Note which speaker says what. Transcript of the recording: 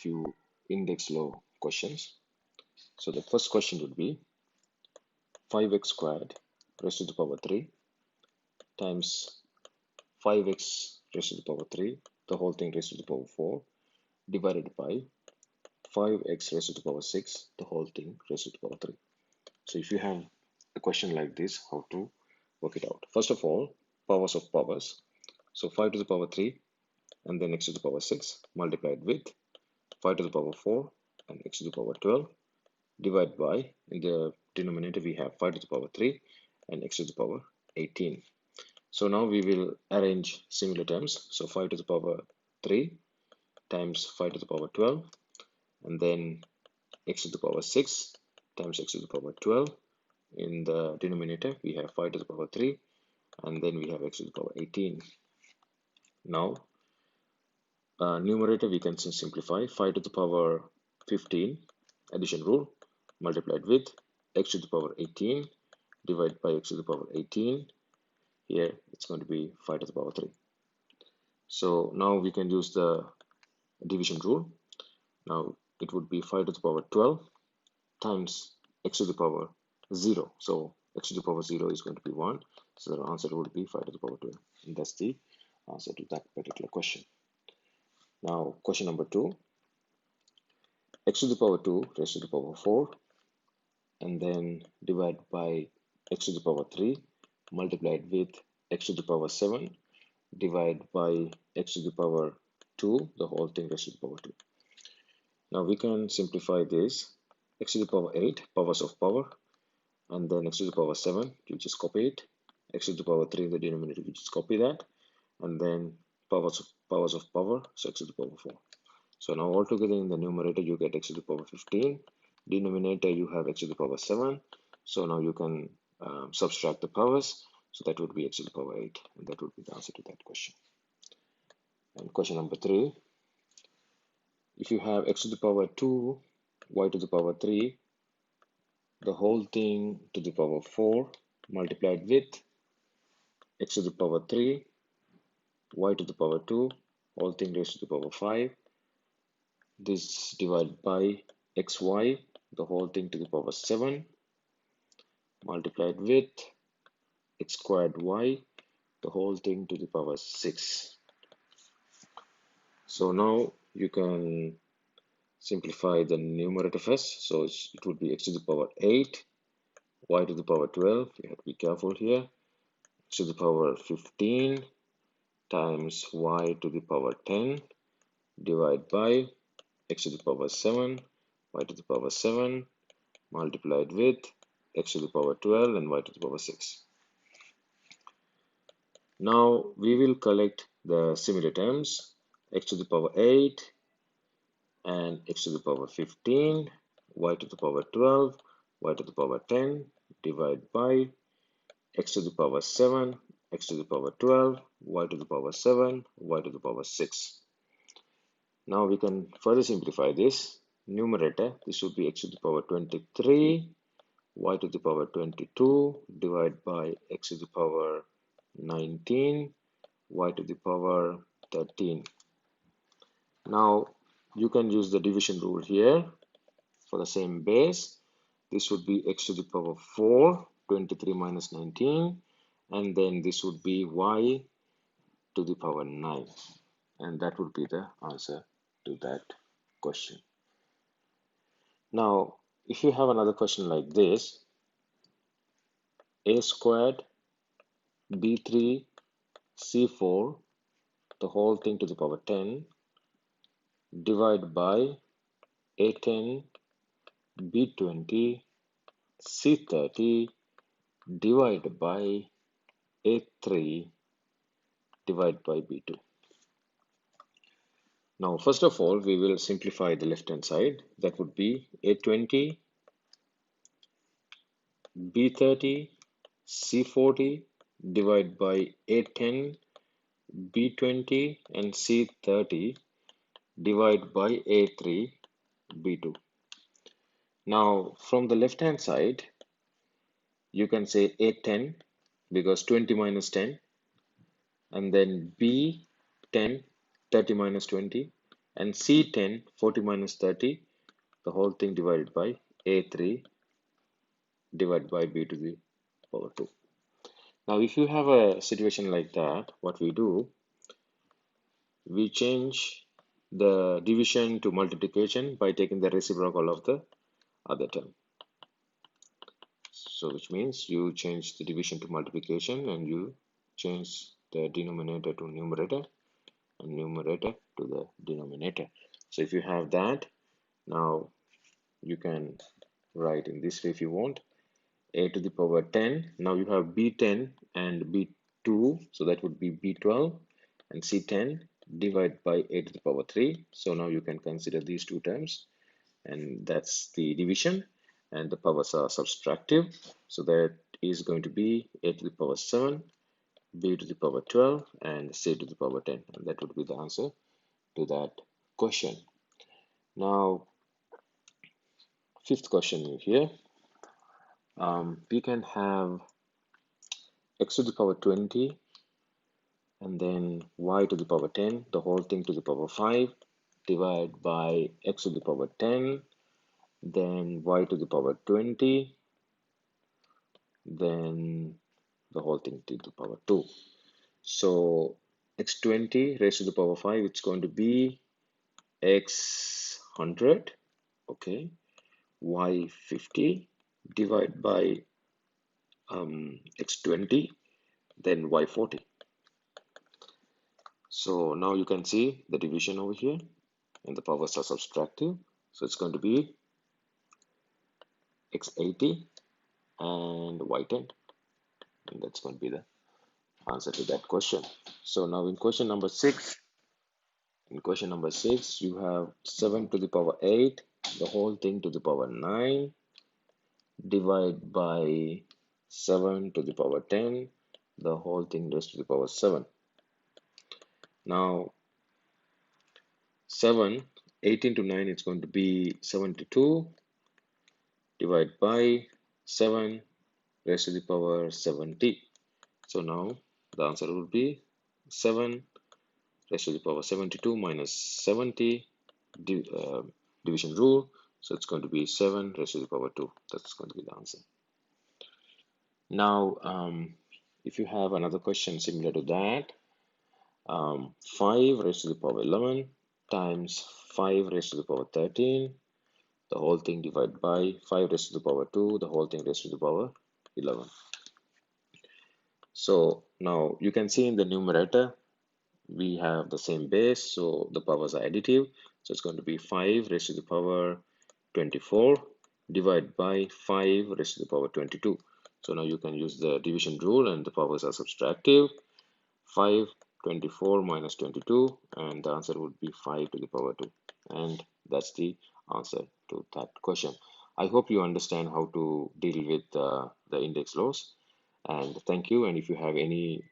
Speaker 1: few index law questions. So the first question would be 5x squared raised to the power 3 times 5x raised to the power 3, the whole thing raised to the power 4, divided by 5x raised to the power 6, the whole thing raised to the power 3. So if you have a question like this, how to work it out? First of all, powers of powers. So 5 to the power 3 and then x to the power 6 multiplied with 5 to the power 4 and x to the power 12, divide by, in the denominator we have 5 to the power 3 and x to the power 18. So now we will arrange similar terms. So 5 to the power 3 times 5 to the power 12, and then x to the power 6 times x to the power 12. In the denominator we have 5 to the power 3 and then we have x to the power 18. Now numerator we can simplify. 5 to the power 15, addition rule, multiplied with x to the power 18 divided by x to the power 18. Here it's going to be 5 to the power 3. So now we can use the division rule. Now it would be 5 to the power 12 times x to the power 0. So x to the power 0 is going to be 1. So the answer would be 5 to the power 12. And that's the answer to that particular question. Now question number 2. X to the power 2 raised to the power 4 and then divide by x to the power 3 multiplied with x to the power 7 divide by x to the power 2, the whole thing raised to the power 2. Now we can simplify this. X to the power 8, powers of power, and then x to the power 7, you just copy it. X to the power 3 in the denominator, you just copy that, and then powers of power, so x to the power 4. So now altogether in the numerator you get x to the power 15, denominator you have x to the power 7. So now you can subtract the powers, so that would be x to the power 8, and that would be the answer to that question. And question number 3, if you have x to the power 2, y to the power 3, the whole thing to the power 4 multiplied with x to the power 3, y to the power 2, whole thing raised to the power 5, this divided by xy, the whole thing to the power 7, multiplied with x squared y, the whole thing to the power 6. So now you can simplify the numerator first. So it would be x to the power 8, y to the power 12, you have to be careful here, x to the power 15 times y to the power 10 divided by x to the power 7, y to the power 7 multiplied with x to the power 12 and y to the power 6. Now we will collect the similar terms, x to the power 8 and x to the power 15, y to the power 12, y to the power 10 divided by x to the power 7, x to the power 12, y to the power 7, y to the power 6. Now we can further simplify this. Numerator, this would be x to the power 23, y to the power 22 divided by x to the power 19, y to the power 13. Now you can use the division rule here for the same base. This would be x to the power 4, 23 minus 19, and then this would be y to the power 9, and that would be the answer to that question. Now if you have another question like this, a squared b3 c4, the whole thing to the power 10 divided by a10 b20 c30 divided by a3 divided by b2. Now first of all we will simplify the left hand side. That would be a20 b30 c40 divided by a10 b20 and c30 divided by a3 b2. Now from the left hand side you can say a10 because 20 minus 10, and then b10 30 minus 20 And C10, 40 minus 30, the whole thing divided by A3 divided by B to the power 2. Now, if you have a situation like that, what we do, we change the division to multiplication by taking the reciprocal of the other term. So which means you change the division to multiplication and you change the denominator to numerator and numerator to the denominator. So if you have that, now you can write in this way if you want. A to the power 10. Now you have B10 and B2, so that would be B12, and C10 divided by A to the power 3. So now you can consider these two terms, and that's the division, and the powers are subtractive. So that is going to be A to the power 7, B to the power 12, and C to the power 10, and that would be the answer to that question. Now, fifth question here. We can have x to the power 20 and then y to the power 10, the whole thing to the power 5, divided by x to the power 10, then y to the power 20, then the whole thing to the power 2. So x20 raised to the power 5, it's going to be x100, okay, y50 divided by x20, then y40. So now you can see the division over here, and the powers are subtractive. So it's going to be x80 and y10, and that's going to be the answer to that question. So now in question number 6, you have 7 to the power 8, the whole thing to the power 9, divide by 7 to the power 10, the whole thing raised to the power 7. Now 18 to 9, it's going to be 72, divided by 7 raised to the power 70. So now the answer will be 7 raised to the power 72 minus 70, division rule. So it's going to be 7 raised to the power 2. That's going to be the answer. Now, if you have another question similar to that, 5 raised to the power 11 times 5 raised to the power 13, the whole thing divided by 5 raised to the power 2, the whole thing raised to the power 11. So now you can see in the numerator, we have the same base, so the powers are additive. So it's going to be 5 raised to the power 24 divided by 5 raised to the power 22. So now you can use the division rule and the powers are subtractive. 5, 24 minus 22, and the answer would be 5 to the power 2. And that's the answer to that question. I hope you understand how to deal with the index laws. And thank you. And if you have any